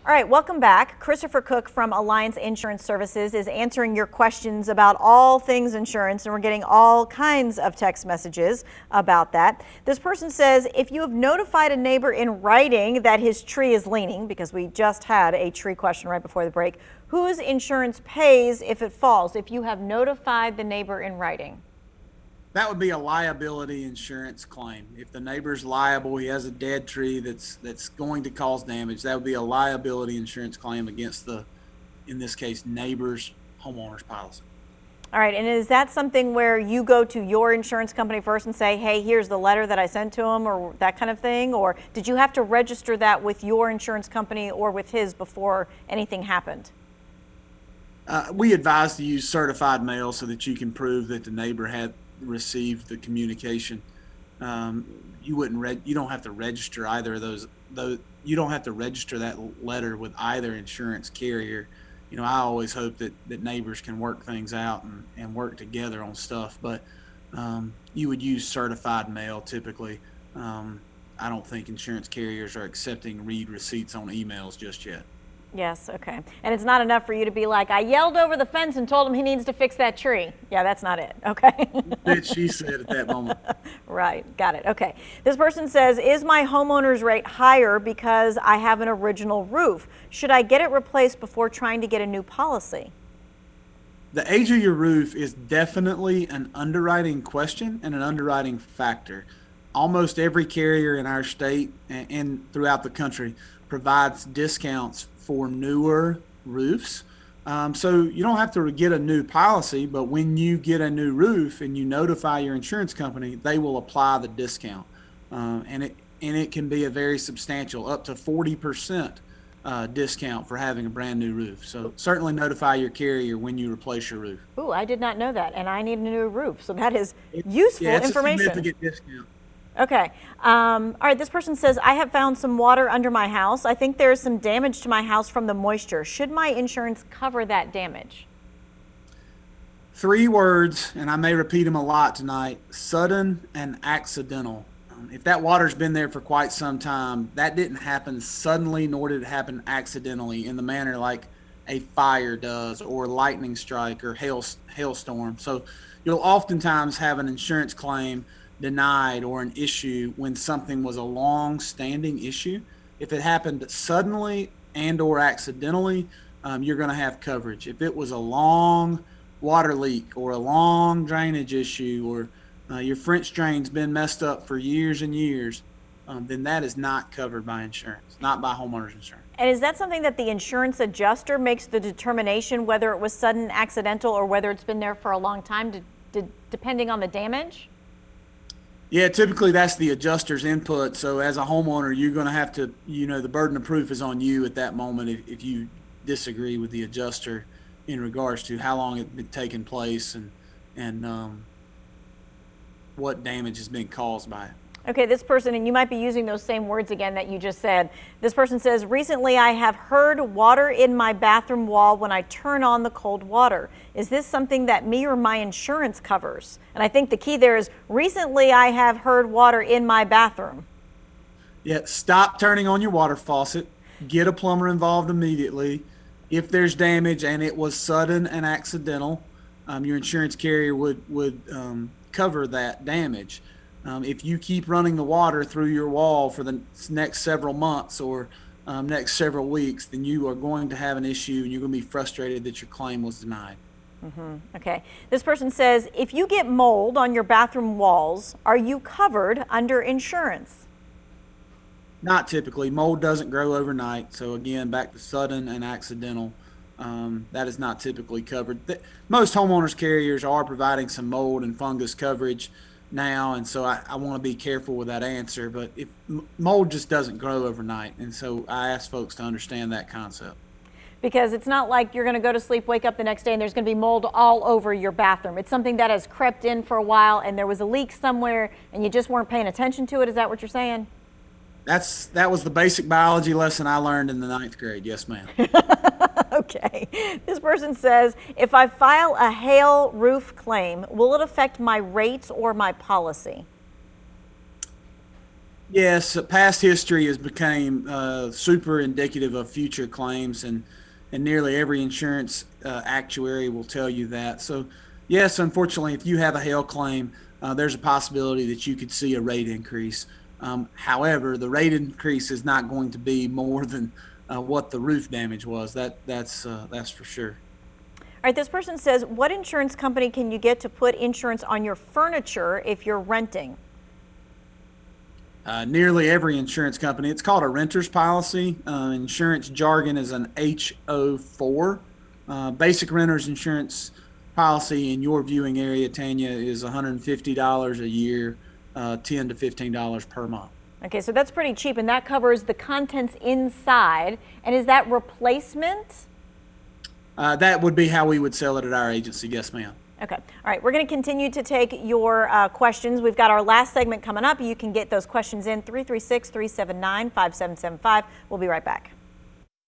All right, welcome back. Christopher Cook from Alliance Insurance Services is answering your questions about all things insurance, and we're getting all kinds of text messages about that. This person says, if you have notified a neighbor in writing that his tree is leaning, because we just had a tree question right before the break, whose insurance pays if it falls? If you have notified the neighbor in writing. That would be a liability insurance claim. If the neighbor's liable, he has a dead tree that's going to cause damage, that would be a liability insurance claim against the, in this case, neighbor's homeowner's policy. All right, and is that something where you go to your insurance company first and say, hey, here's the letter that I sent to him, or that kind of thing? Or did you have to register that with your insurance company or with his before anything happened? We advise to use certified mail so that you can prove that the neighbor had received the communication. You don't have to register either of those. You don't have to register that letter with either insurance carrier. You know, I always hope that neighbors can work things out and work together on stuff, but you would use certified mail typically. I don't think insurance carriers are accepting read receipts on emails just yet. Yes, okay. And it's not enough for you to be like, I yelled over the fence and told him he needs to fix that tree. Yeah, that's not it, okay? That she said at that moment. Right, got it, okay. This person says, is my homeowner's rate higher because I have an original roof? Should I get it replaced before trying to get a new policy? The age of your roof is definitely an underwriting question and an underwriting factor. Almost every carrier in our state and throughout the country provides discounts for newer roofs. So you don't have to get a new policy, but when you get a new roof and you notify your insurance company, they will apply the discount. And it can be a very substantial, up to 40% discount for having a brand new roof. So certainly notify your carrier when you replace your roof. Ooh, I did not know that, and I need a new roof. So that is useful information. It's a significant discount. Okay. All right. This person says, I have found some water under my house. I think there is some damage to my house from the moisture. Should my insurance cover that damage? 3 words, and I may repeat them a lot tonight: sudden and accidental. If that water's been there for quite some time, that didn't happen suddenly, nor did it happen accidentally in the manner like a fire does, or lightning strike, or hailstorm. So you'll oftentimes have an insurance claim denied or an issue when something was a long-standing issue. If it happened suddenly and or accidentally, you're going to have coverage. If it was a long water leak or a long drainage issue, or your French drain's been messed up for years and years, then that is not covered by insurance, not by homeowners insurance. And is that something that the insurance adjuster makes the determination whether it was sudden, accidental, or whether it's been there for a long time, depending on the damage? Yeah, typically that's the adjuster's input. So as a homeowner, you're going to have to, the burden of proof is on you at that moment if you disagree with the adjuster in regards to how long it's been taking place and what damage has been caused by it. Okay, this person, and you might be using those same words again that you just said. This person says, recently I have heard water in my bathroom wall when I turn on the cold water. Is this something that me or my insurance covers? And I think the key there is, recently I have heard water in my bathroom. Yeah, stop turning on your water faucet. Get a plumber involved immediately. If there's damage and it was sudden and accidental, your insurance carrier would cover that damage. If you keep running the water through your wall for the next several months or next several weeks, then you are going to have an issue and you're going to be frustrated that your claim was denied. Okay. This person says, if you get mold on your bathroom walls, are you covered under insurance? Not typically. Mold doesn't grow overnight. So again, back to sudden and accidental. That is not typically covered. Most homeowners carriers are providing some mold and fungus coverage now, and so I want to be careful with that answer, but if mold just doesn't grow overnight, and so I ask folks to understand that concept. Because it's not like you're going to go to sleep, wake up the next day, and there's going to be mold all over your bathroom. It's something that has crept in for a while, and there was a leak somewhere, and you just weren't paying attention to it. Is that what you're saying? That was the basic biology lesson I learned in the 9th grade. Yes, ma'am. Okay. This person says, if I file a hail roof claim, will it affect my rates or my policy? Yes, past history has become super indicative of future claims, and nearly every insurance actuary will tell you that. So, yes, unfortunately, if you have a hail claim, there's a possibility that you could see a rate increase. However, the rate increase is not going to be more than what the roof damage was. That's for sure. All right, this person says, what insurance company can you get to put insurance on your furniture if you're renting? Nearly every insurance company. It's called a renter's policy. Insurance jargon is an HO4. Basic renter's insurance policy in your viewing area, Tanya, is $150 a year, $10 to $15 per month. Okay, so that's pretty cheap, and that covers the contents inside. And is that replacement? That would be how we would sell it at our agency. Yes, ma'am. Okay. All right. We're going to continue to take your questions. We've got our last segment coming up. You can get those questions in 336-379-5775. We'll be right back.